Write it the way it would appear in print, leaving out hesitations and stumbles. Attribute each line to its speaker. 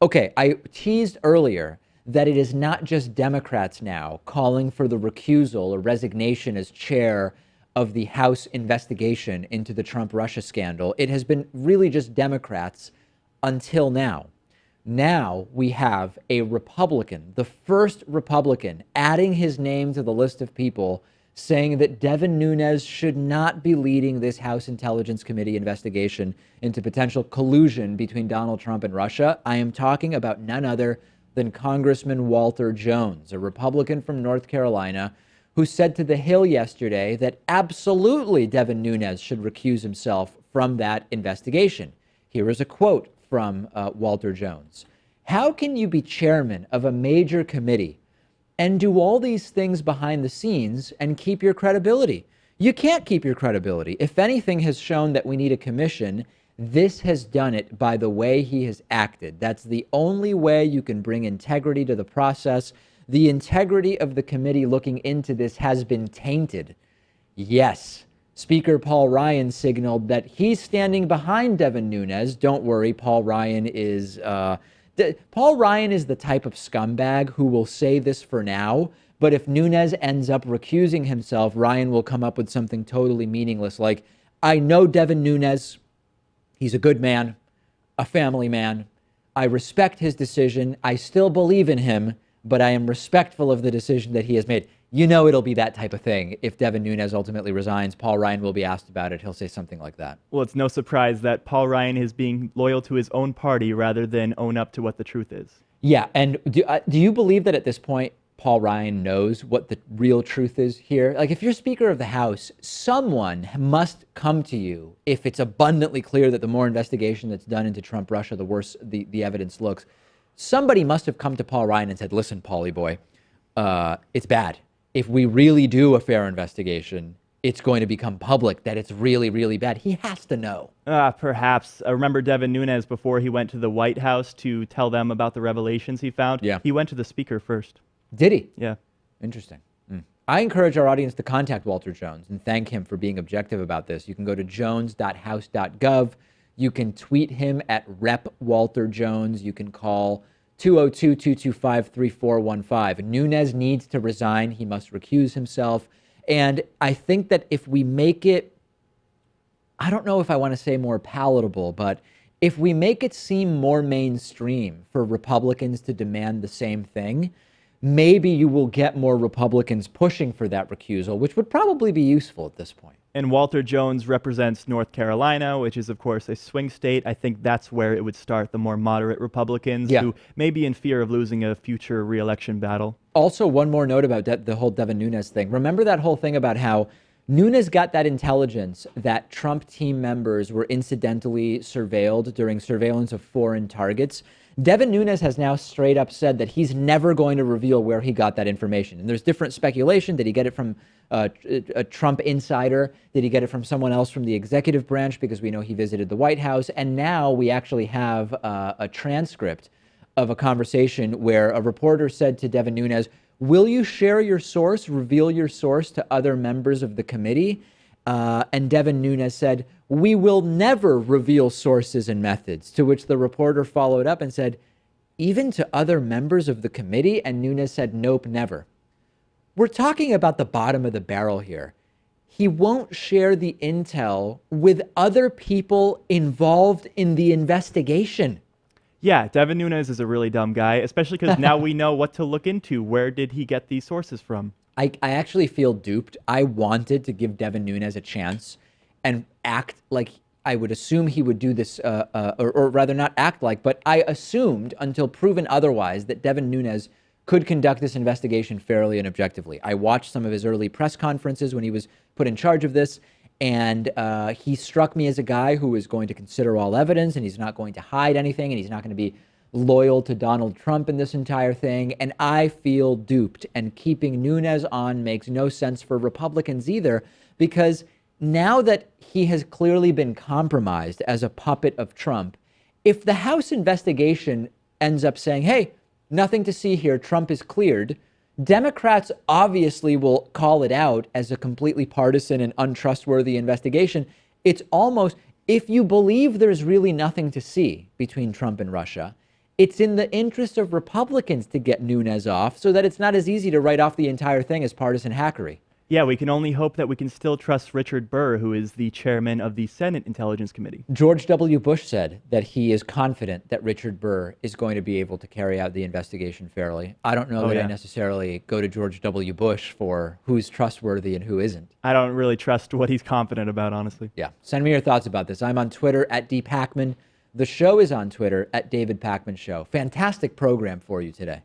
Speaker 1: Okay, I teased earlier that it is not just Democrats now calling for the recusal or resignation as chair of the House investigation into the Trump-Russia scandal. It has been really just Democrats until now. Now we have a Republican, the first Republican, adding his name to the list of people saying that Devin Nunes should not be leading this House Intelligence Committee investigation into potential collusion between Donald Trump and Russia. I am talking about none other than Congressman Walter Jones, a Republican from North Carolina, who said to The Hill yesterday that absolutely Devin Nunes should recuse himself from that investigation. Here is a quote from Walter Jones. "How can you be chairman of a major committee and do all these things behind the scenes and keep your credibility? You can't keep your credibility. If anything has shown that we need a commission, this has done it by the way he has acted. That's the only way you can bring integrity to the process. The integrity of the committee looking into this has been tainted." Yes. Speaker Paul Ryan signaled that he's standing behind Devin Nunes. Don't worry, Paul Ryan is the type of scumbag who will say this for now, but if Nunes ends up recusing himself, Ryan will come up with something totally meaningless like, "I know Devin Nunes. He's a good man, a family man. I respect his decision. I still believe in him, but I am respectful of the decision that he has made." You know it'll be that type of thing. If Devin Nunes ultimately resigns, Paul Ryan will be asked about it. He'll say something like that.
Speaker 2: Well, it's no surprise that Paul Ryan is being loyal to his own party rather than own up to what the truth is.
Speaker 1: Yeah, and do you believe that at this point, Paul Ryan knows what the real truth is here? Like, if you're Speaker of the House, someone must come to you if it's abundantly clear that the more investigation that's done into Trump-Russia, the worse the evidence looks. Somebody must have come to Paul Ryan and said, "Listen, Paulie boy, it's bad. If we really do a fair investigation, it's going to become public that it's really, really bad." He has to know.
Speaker 2: Perhaps. I remember Devin Nunes, before he went to the White House to tell them about the revelations he found, he went to the speaker first.
Speaker 1: Did he?
Speaker 2: Yeah.
Speaker 1: Interesting. I encourage our audience to contact Walter Jones and thank him for being objective about this. You can go to jones.house.gov. You can tweet him at Rep. Walter Jones. You can call 202-225-3415. Nunes needs to resign. He must recuse himself. And I think that if we make it, I don't know if I want to say more palatable, but if we make it seem more mainstream for Republicans to demand the same thing, maybe you will get more Republicans pushing for that recusal, which would probably be useful at this point.
Speaker 2: And Walter Jones represents North Carolina, which is, of course, a swing state. I think that's where it would start, the more moderate Republicans who may be in fear of losing a future re-election battle.
Speaker 1: Also, one more note about the whole Devin Nunes thing. Remember that whole thing about how Nunes got that intelligence that Trump team members were incidentally surveilled during surveillance of foreign targets? Devin Nunes has now straight up said that he's never going to reveal where he got that information. And there's different speculation. Did he get it from a Trump insider? Did he get it from someone else from the executive branch? Because we know he visited the White House. And now we actually have a transcript of a conversation where a reporter said to Devin Nunes, "Will you share your source, reveal your source to other members of the committee?" And Devin Nunes said, "We will never reveal sources and methods," to which the reporter followed up and said, "Even to other members of the committee?" And Nunes said, "Nope, never." We're talking about the bottom of the barrel here. He won't share the intel with other people involved in the investigation.
Speaker 2: Yeah, Devin Nunes is a really dumb guy, especially because now we know what to look into. Where did he get these sources from?
Speaker 1: I actually feel duped. I wanted to give Devin Nunes a chance and act like I would assume he would do this, or rather not act like, but I assumed until proven otherwise that Devin Nunes could conduct this investigation fairly and objectively. I watched some of his early press conferences when he was put in charge of this, and he struck me as a guy who is going to consider all evidence, and he's not going to hide anything, and he's not going to be loyal to Donald Trump in this entire thing. And I feel duped, and keeping Nunes on makes no sense for Republicans either, because now that he has clearly been compromised as a puppet of Trump, if the House investigation ends up saying, "Hey, nothing to see here, Trump is cleared," Democrats obviously will call it out as a completely partisan and untrustworthy investigation. It's almost, if you believe there's really nothing to see between Trump and Russia, it's in the interest of Republicans to get Nunes off so that it's not as easy to write off the entire thing as partisan hackery.
Speaker 2: Yeah, we can only hope that we can still trust Richard Burr, who is the chairman of the Senate Intelligence Committee.
Speaker 1: George W. Bush said that he is confident that Richard Burr is going to be able to carry out the investigation fairly. I don't know that I necessarily go to George W. Bush for who's trustworthy and who isn't.
Speaker 2: I don't really trust what he's confident about, honestly.
Speaker 1: Yeah. Send me your thoughts about this. I'm on Twitter at @dpakman. The show is on Twitter at David Pakman Show. Fantastic program for you today.